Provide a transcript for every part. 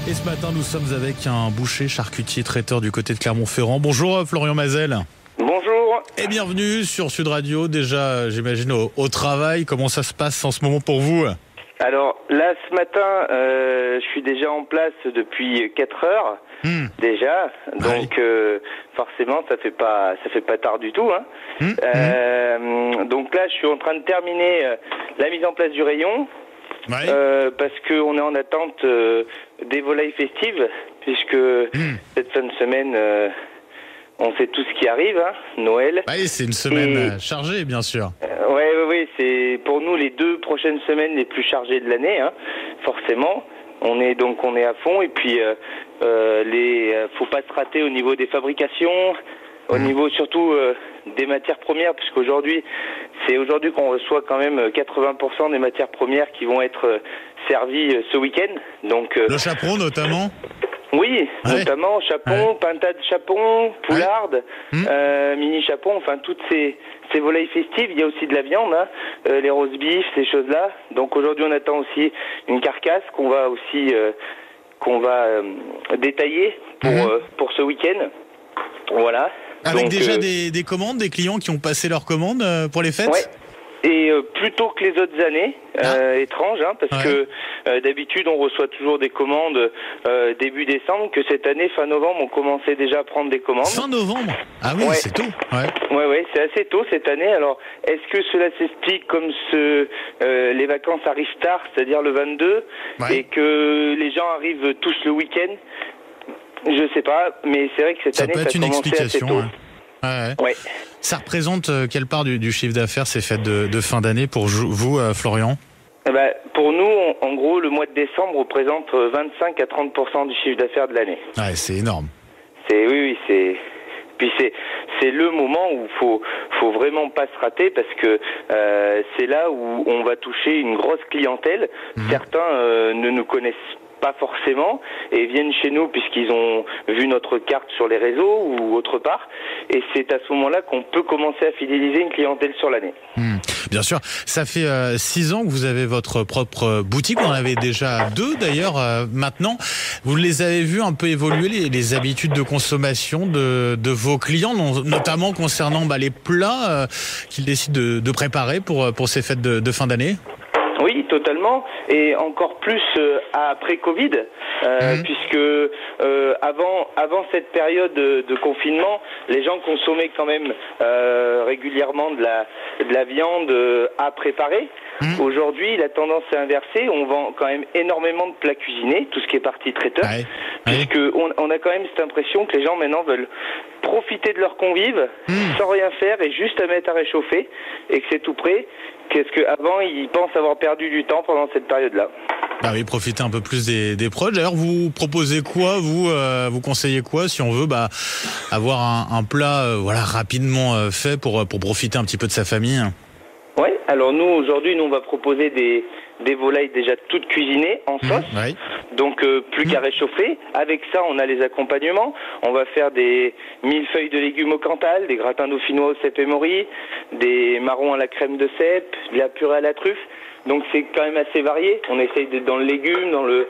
Et ce matin, nous sommes avec un boucher, charcutier, traiteur du côté de Clermont-Ferrand. Bonjour Florian Mazel. Bonjour. Et bienvenue sur Sud Radio. Déjà, j'imagine, au travail. Comment ça se passe en ce moment pour vous ? Alors là, ce matin, je suis déjà en place depuis 4 heures. Déjà, donc forcément ça fait pas tard du tout. Donc là, je suis en train de terminer la mise en place du rayon. Parce qu'on est en attente des volailles festives, puisque cette fin de semaine, on sait tout ce qui arrive, Noël. Oui, c'est une semaine chargée, bien sûr. Oui, c'est pour nous les 2 prochaines semaines les plus chargées de l'année, forcément. On est à fond, et puis faut pas se rater au niveau des fabrications, au niveau surtout des matières premières, puisqu'aujourd'hui c'est aujourd'hui qu'on reçoit quand même 80% des matières premières qui vont être servies ce week-end. Donc le chaperon notamment. Oui, notamment chapon, pintade chapon, poularde, mini chapon, enfin toutes ces volailles festives. Il y a aussi de la viande, les roast beef, ces choses-là. Donc aujourd'hui on attend aussi une carcasse qu'on va détailler pour ce week-end. Voilà. Avec donc, déjà des commandes, des clients qui ont passé leurs commandes pour les fêtes. Ouais. Et plutôt que les autres années, étranges, parce que d'habitude on reçoit toujours des commandes début décembre, que cette année, fin novembre, on commençait déjà à prendre des commandes. Fin novembre ? Ah oui, c'est tôt. Ouais, c'est assez tôt cette année. Alors, est-ce que cela s'explique comme les vacances arrivent tard, c'est-à-dire le 22, et que les gens arrivent tous le week-end ? Je sais pas, mais c'est vrai que cette année, ça commençait assez tôt. Ouais. Ça représente quelle part du chiffre d'affaires ces fêtes de fin d'année pour vous, Florian ? Pour nous, en gros, le mois de décembre représente 25 à 30% du chiffre d'affaires de l'année. Ouais, c'est énorme. Puis c'est le moment où faut vraiment pas se rater, parce que c'est là où on va toucher une grosse clientèle. Certains ne nous connaissent pas forcément et viennent chez nous puisqu'ils ont vu notre carte sur les réseaux ou autre part, et c'est à ce moment-là qu'on peut commencer à fidéliser une clientèle sur l'année. Bien sûr, ça fait 6 ans que vous avez votre propre boutique, vous en avez déjà 2 d'ailleurs maintenant. Vous les avez vus un peu évoluer, les habitudes de consommation de vos clients, notamment concernant les plats qu'ils décident de préparer pour ces fêtes de fin d'année? Oui, totalement, et encore plus après Covid, puisque avant cette période de confinement, les gens consommaient quand même régulièrement de la viande à préparer. Aujourd'hui, la tendance est inversée. On vend quand même énormément de plats cuisinés, tout ce qui est partie traiteur, puisque on a quand même cette impression que les gens maintenant veulent profiter de leurs convives sans rien faire et juste à mettre à réchauffer, et que c'est tout prêt. Qu'est-ce qu'avant, ils pensent avoir perdu du temps pendant cette période-là. Oui, profitez un peu plus des proches. D'ailleurs, vous proposez quoi, vous conseillez quoi si on veut avoir un plat rapidement fait pour profiter un petit peu de sa famille? Oui, alors aujourd'hui, on va proposer des volailles déjà toutes cuisinées en sauce, donc plus qu'à réchauffer. Avec ça, on a les accompagnements. On va faire des millefeuilles de légumes au Cantal, des gratins dauphinois au cèpe et mori, des marrons à la crème de cèpe, de la purée à la truffe. Donc c'est quand même assez varié. On essaye d'être dans le légume, dans le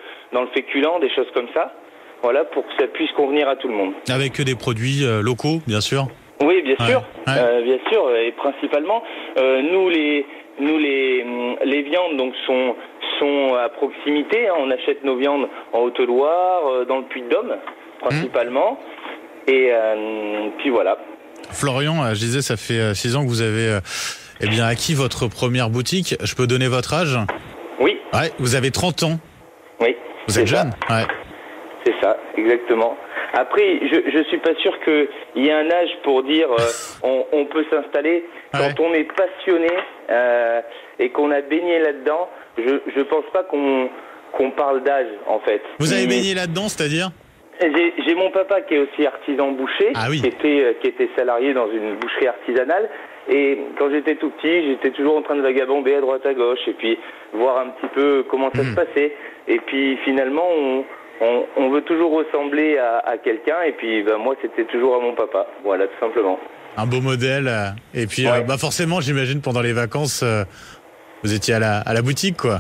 féculent, des choses comme ça. Voilà, pour que ça puisse convenir à tout le monde. Avec des produits locaux, bien sûr. Oui, bien sûr, bien sûr, et principalement nous les viandes donc sont à proximité. On achète nos viandes en Haute-Loire, dans le Puy-de-Dôme principalement, et puis voilà. Florian, je disais, ça fait 6 ans que vous avez acquis votre première boutique. Je peux donner votre âge? Oui. Ouais, vous avez 30 ans. Oui. Vous êtes jeune? Ouais. C'est ça, exactement. Après, je suis pas sûr qu'il y ait un âge pour dire on peut s'installer. Quand on est passionné et qu'on a baigné là-dedans, je pense pas qu'on parle d'âge, en fait. Vous avez baigné là-dedans, c'est-à-dire? J'ai mon papa qui est aussi artisan boucher, qui était salarié dans une boucherie artisanale. Et quand j'étais tout petit, j'étais toujours en train de vagabonder à droite à gauche et puis voir un petit peu comment ça se passait. Et puis finalement, on veut toujours ressembler à quelqu'un, et puis moi c'était toujours à mon papa, voilà, tout simplement. Un beau modèle, et puis forcément j'imagine pendant les vacances vous étiez à la boutique, quoi.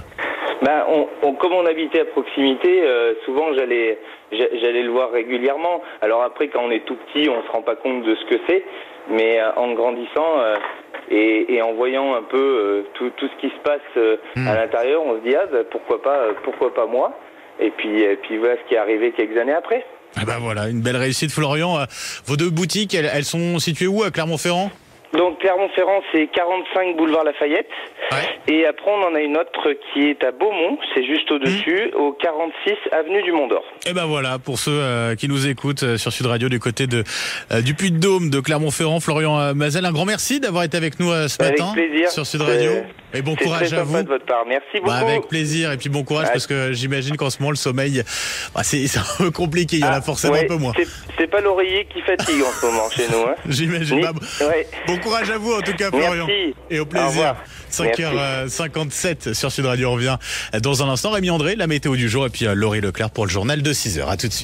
Comme on habitait à proximité, souvent j'allais le voir régulièrement. Alors après, quand on est tout petit, on se rend pas compte de ce que c'est, mais en grandissant et en voyant un peu tout ce qui se passe à l'intérieur, on se dit pourquoi pas moi. Et puis voilà ce qui est arrivé quelques années après. Ah bah voilà, une belle réussite, Florian. Vos 2 boutiques, elles sont situées où, à Clermont-Ferrand ? Donc Clermont-Ferrand, c'est 45 boulevard Lafayette. Ouais. Et après, on en a une autre qui est à Beaumont, c'est juste au-dessus, au 46 avenue du Mont-d'Or. Et ben voilà, pour ceux qui nous écoutent sur Sud Radio du côté du Puy-de-Dôme, de Clermont-Ferrand, Florian Mazel, un grand merci d'avoir été avec nous ce matin plaisir. Sur Sud Radio. Et bon courage à vous. De votre part. Merci beaucoup. Avec plaisir, et puis bon courage, parce que j'imagine qu'en ce moment le sommeil, c'est un peu compliqué, il y en a forcément un peu moins. C'est pas l'oreiller qui fatigue en ce moment chez nous. Hein. J'imagine pas. Bon courage à vous en tout cas, Florian. Merci. Et au plaisir. 5h57 sur Sud Radio, on revient dans un instant. Rémi André, la météo du jour, et puis Laurie Leclerc pour le journal de 6h. À tout de suite.